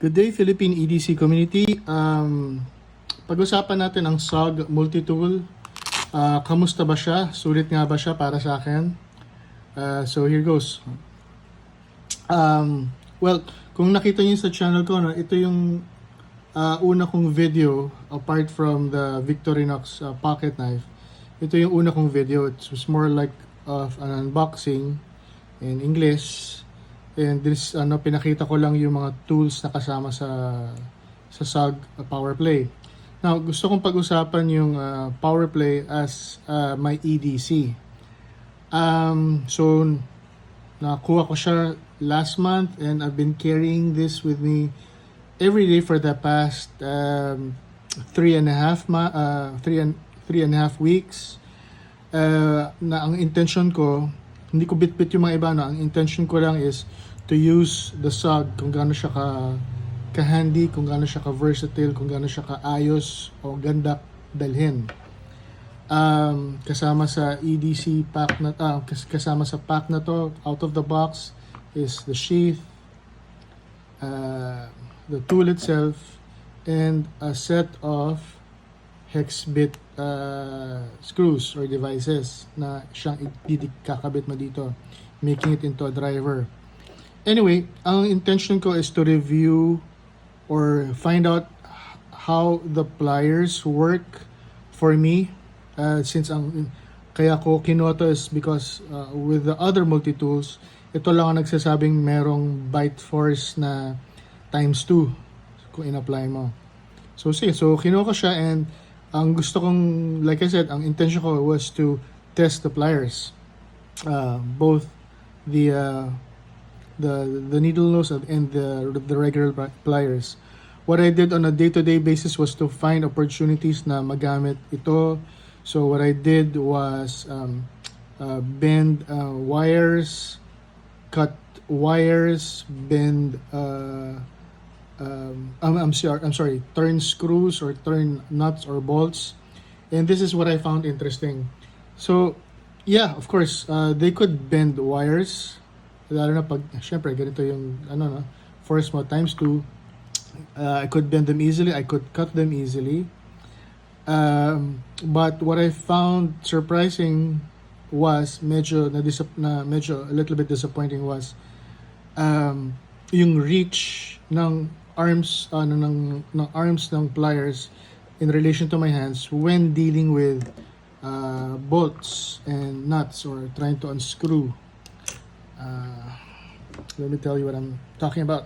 Good day, Philippine EDC community. Pag-usapan natin ang SOG Multitool. Kamusta ba siya? Sulit nga ba siya para sa akin? So here goes. Well, kung nakita niyo sa channel ko, no, ito yung una kong video apart from the Victorinox pocket knife. Ito yung una kong video. It was more like of an unboxing in English. And this, pinakita ko lang yung mga tools na kasama sa SOG Powerplay. Now, gusto kong pag-usapan yung Powerplay as my EDC. So, nakuha ko siya last month and I've been carrying this with me every day for the past 3.5 weeks. Na ang intention ko, hindi ko bit-bit yung mga iba, no? Ang intention ko lang is to use the SOG kung gaano siya ka-handy, kung gaano siya ka-versatile, kung gaano siya ka-ayos o ganda dalhin. Kasama sa EDC pack na kasama sa pack na to, out of the box is the sheath, the tool itself, and a set of hex bit screws or devices na siyang kakabit mo dito, making it into a driver. Anyway, ang intention ko is to review or find out how the pliers work for me, since kaya ko kinuha to is because with the other multi-tools, ito lang ang nagsasabing merong bite force na ×2 kung in-apply mo. So kinuha ko siya, and ang gusto kong, like I said, ang intention ko was to test the pliers, both the needle nose and the regular pliers. What I did on a day-to-day basis was to find opportunities na magamit ito. So what I did was bend wires, cut wires, bend I'm sorry, turn screws or turn nuts or bolts. And this is what I found interesting. So, yeah, of course, they could bend wires. Lalo na pag, syempre, ganito yung, force mo ×2. I could bend them easily. I could cut them easily. But what I found surprising was, medyo a little bit disappointing was, yung reach ng arms ng pliers in relation to my hands when dealing with bolts and nuts or trying to unscrew. Let me tell you what I'm talking about.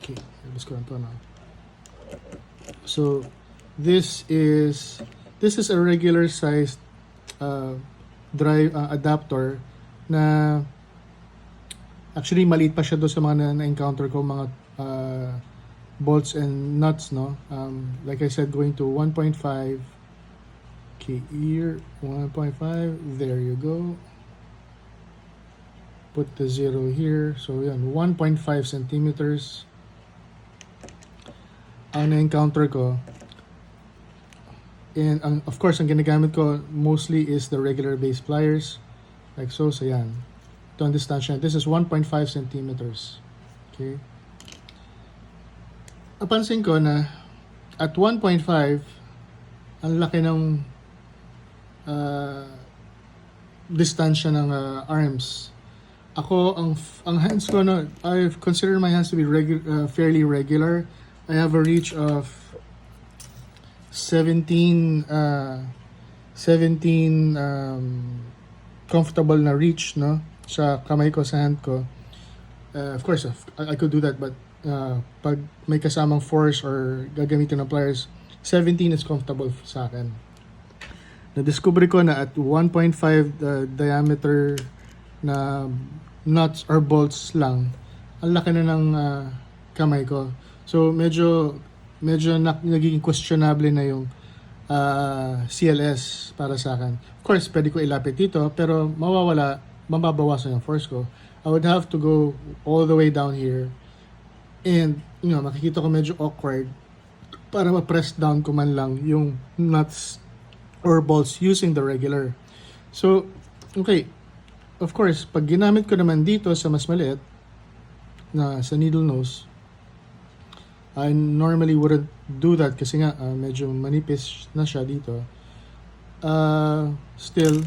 Okay, let's go on now. So this is a regular sized drive adapter na actually maliit pa siya doon sa mga na-encounter ko, mga bolts and nuts, no? Like I said, going to 1.5. Okay, here 1.5. There you go. Put the 0 here. So yan, 1.5 centimeters ang na-encounter ko. And of course, ang ginagamit ko mostly is the regular base pliers, like so. So yan, to understand siya, this is 1.5 centimeters. Okay. Napansin ko na at 1.5, ang laki ng distansya ng arms. Ako, ang hands ko, I consider my hands to be fairly regular. I have a reach of 17 comfortable na reach, no, sa kamay ko, sa hand ko. Of course, I could do that, but pag may kasamang force or gagamitin ng pliers, 17 is comfortable sa akin. Na-discover ko na at 1.5 diameter na nuts or bolts lang, ang laki na ng kamay ko. So medyo nagiging questionable na yung CLS para sa akin. Of course, pwede ko ilapit dito, pero mababawasan yung force ko. I would have to go all the way down here, and makikita ko medyo awkward para ma-press down ko man lang yung nuts or bolts using the regular. So, okay, of course, pag ginamit ko naman dito sa mas maliit na sa needle nose, I normally wouldn't do that kasi nga medyo manipis na siya dito. Still,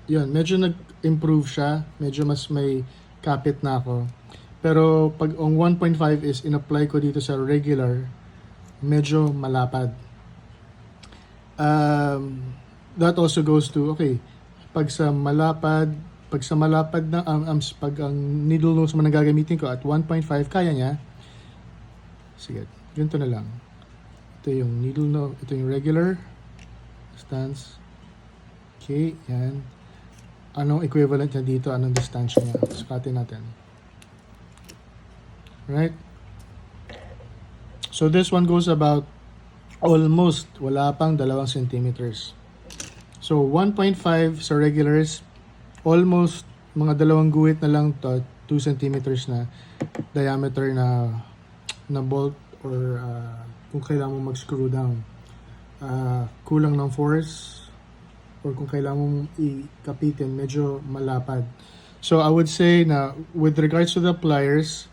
yun, medyo nag-improve siya. Medyo mas may kapit na ako. Pero pag ang 1.5 is in-apply ko dito sa regular, medyo malapad. That also goes to, okay, pag sa malapad na, pag ang needle nose mo na gagamitin ko at 1.5, kaya niya. Sige, ganito na lang. Ito yung needle nose, ito yung regular stance. Okay, yan. Anong equivalent niya dito? Anong distansya niya? Sukatin natin. Right? So this one goes about almost, wala pang 2 centimeters. So 1.5 sa regulars, almost mga 2 guhit na lang to, 2 centimeters na diameter na bolt or kung kailangan mo mag-screw down. Kulang ng force or kung kailangan mong ikapitin, medyo malapad. So I would say na with regards to the pliers,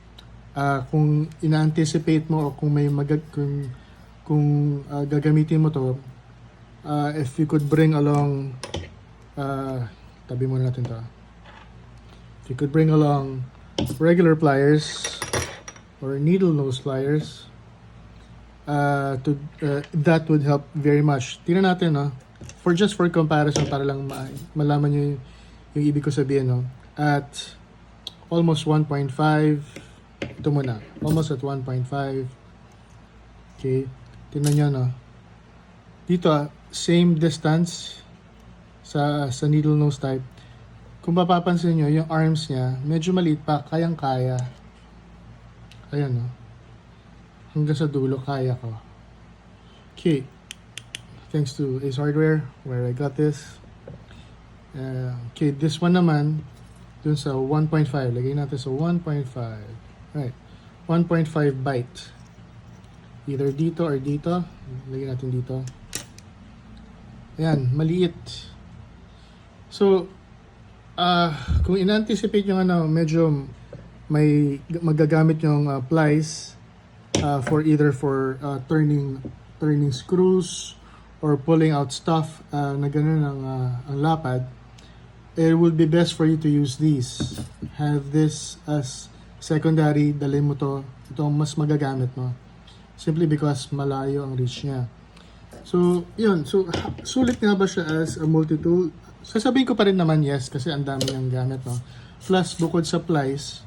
kung ina-anticipate mo o kung may kung gagamitin mo to, if you could bring along tabi muna natin to. If you could bring along regular pliers or needle nose pliers, that would help very much. Tingnan natin, no? For comparison, para lang malaman nyo yung ibig ko sabihin, no? At almost 1.5, ito muna, almost at 1.5. Okay, tingnan nyo, no? Dito, same distance sa needle nose type. Kung mapapansin nyo, yung arms niya, medyo maliit pa, kayang-kaya. Ayan, no? Hanggang sa dulo, kaya ko. Okay. Thanks to Ace Hardware, where I got this. Okay, this one naman, dun sa 1.5. Lagay natin sa 1.5. Right. 1.5 byte. Either dito or dito. Lagay natin dito. Ayan, maliit. So, kung in-anticipate yung medyo may magagamit yung plies for either turning screws or pulling out stuff na ganun ang lapad, it would be best for you to use these. Have this as secondary, dalhin mo to. Ito ang mas magagamit mo. Simply because malayo ang reach niya. So, yun. So, sulit nga ba siya as a multi-tool? Sasabihin ko pa rin naman yes, kasi ang dami niyang gamit, no? Plus, bukod sa plies,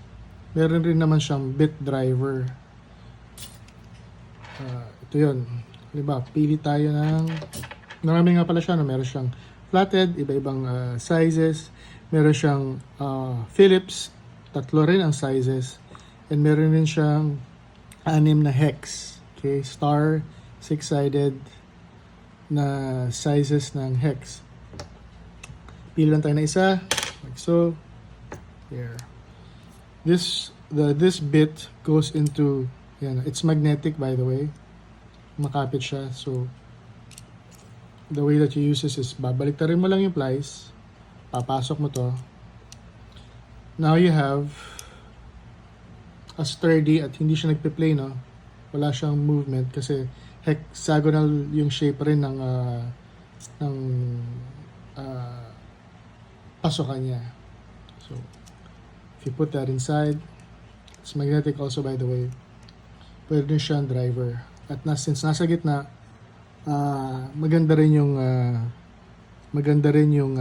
meron rin naman siyang bit driver. Ito yun. Diba? Pili tayo ng... Marami nga pala siya, no? Meron siyang flathead, iba-ibang sizes. Meron siyang Phillips, 3 rin ang sizes. And meron rin siyang 6 na hex. Okay? Star, 6-sided na sizes ng hex. Pili lang tayo na isa. Like so. Here. This bit goes into... Yan, it's magnetic, by the way. Makapit siya. So, the way that you use this is babaliktarin mo lang yung plies. Papasok mo to. Now you have a sturdy at hindi siya nagpe-play, no? Wala siyang movement kasi hexagonal yung shape rin ng pasokan niya. So, if you put that inside, it's magnetic also, by the way. Pwede din siyang driver. At since nasa gitna, maganda rin yung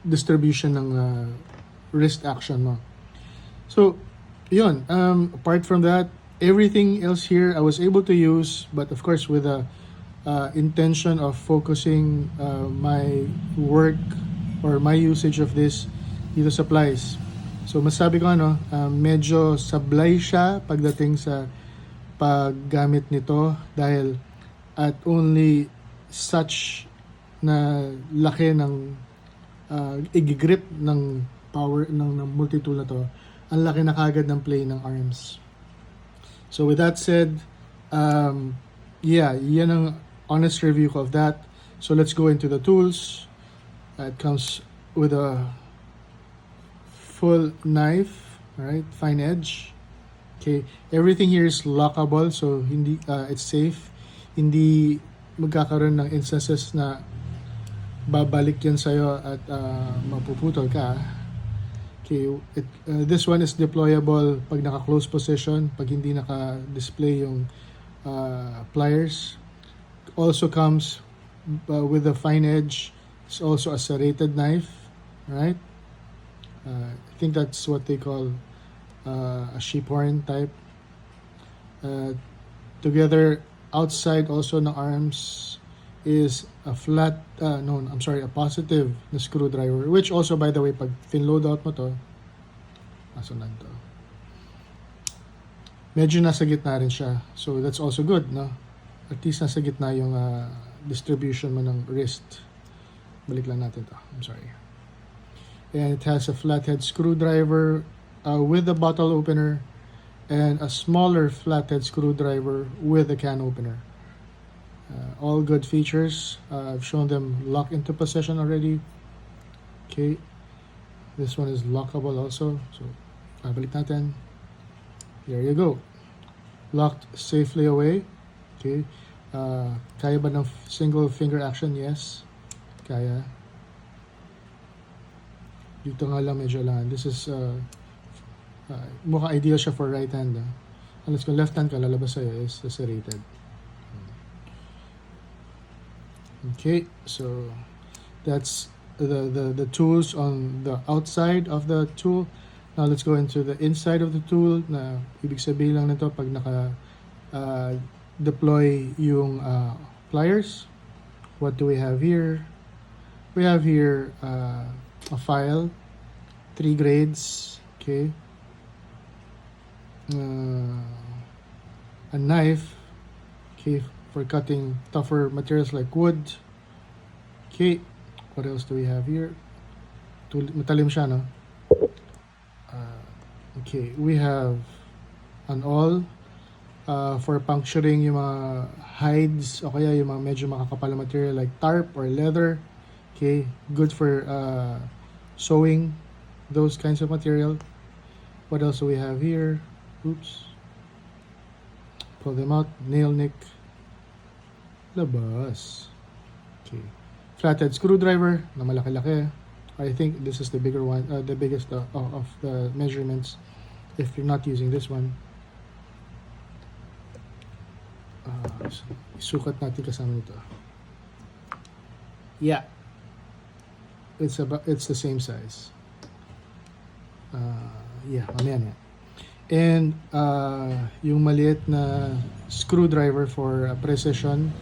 distribution ng wrist action mo. So, yun. Apart from that, everything else here I was able to use, but of course with the intention of focusing my work or my usage of this dito sa plies. So, masabi ko medyo sablay siya pagdating sa paggamit nito dahil at only such na laki ng igigrip ng power ng multi-tool na to, ang laki na kagad ng play ng arms. So with that said, yan ang honest review ko of that. So let's go into the tools. It comes with a full knife, alright, fine edge. Okay, everything here is lockable, so hindi it's safe. Hindi magkakaroon ng instances na babalik yan sa'yo at mapuputol ka. Okay, this one is deployable pag naka-close position, pag hindi naka-display yung pliers. Also comes with a fine edge. It's also a serrated knife, right? I think that's what they call a sheephorn type. Together, outside also ng arms is a flat, a positive na screwdriver, which also, by the way, pag fin-load out mo to, nasunan to. Medyo nasa gitna rin siya. So, that's also good, no? At least nasa gitna yung distribution mo ng wrist. Balik lang natin to. I'm sorry. And it has a flathead screwdriver with a bottle opener and a smaller flathead screwdriver with a can opener. All good features. I've shown them lock into position already. Okay. This one is lockable also. So, balik natin. There you go. Locked safely away. Okay. Kaya ba ng single finger action? Yes. Kaya. Dito nga lang medyo lang. This is mukhang ideal siya for right hand. Unless kung left hand ka, lalabas sa'yo is serrated. Okay, so that's the tools on the outside of the tool. Now let's go into the inside of the tool. Na ibig sabihin lang nito pag naka deploy yung pliers. What do we have here? We have here a file, 3 grades, okay. A knife, okay, for cutting tougher materials like wood. Okay, what else do we have here? Matalim siya, no? Okay, we have an awl for puncturing yung mga hides o kaya yung mga medyo makakapal na material like tarp or leather. Okay, good for sewing, those kinds of material. What else do we have here? Oops. Pull them out. Nail nick. Labas. Okay. Flathead screwdriver na malaki-laki. I think this is the bigger one, the biggest of the measurements if you're not using this one. Sukat natin kasama nito. Yeah. It's the same size. Yeah, mamaya na. And yung maliit na screwdriver for precision,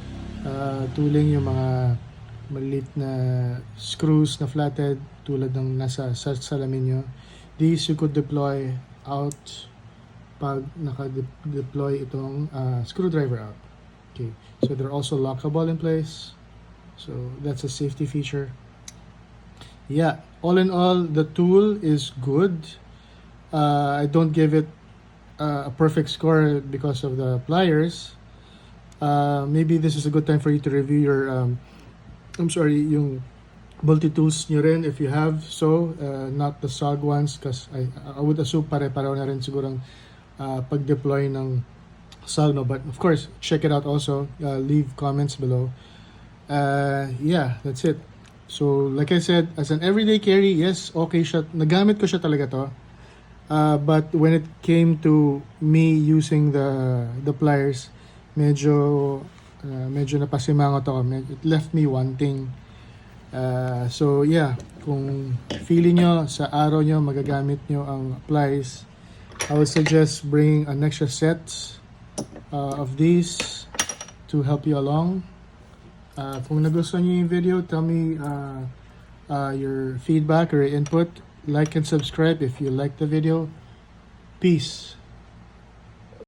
tuling yung mga maliit na screws na flathead tulad ng nasa salamin nyo. These you could deploy out pag naka-deploy itong screwdriver out. Okay, so they're also lockable in place. So that's a safety feature. Yeah, all in all, the tool is good. I don't give it a perfect score because of the pliers. Maybe this is a good time for you to review your, yung multi-tools nyo rin if you have so, not the SOG ones, because I would assume pare-pareho na rin sigurang pag-deploy ng SOG, no? But of course, check it out also. Leave comments below. Yeah, that's it. So, like I said, as an everyday carry, yes, okay siya. Nagamit ko siya talaga to. But when it came to me using the pliers, medyo napasimangot ako. It left me wanting. So, yeah, kung feeling nyo sa araw nyo magagamit nyo ang pliers, I would suggest bringing an extra set of these to help you along. Kung nagustuhan nyo yung video, tell me your feedback or input. Like and subscribe if you like the video. Peace.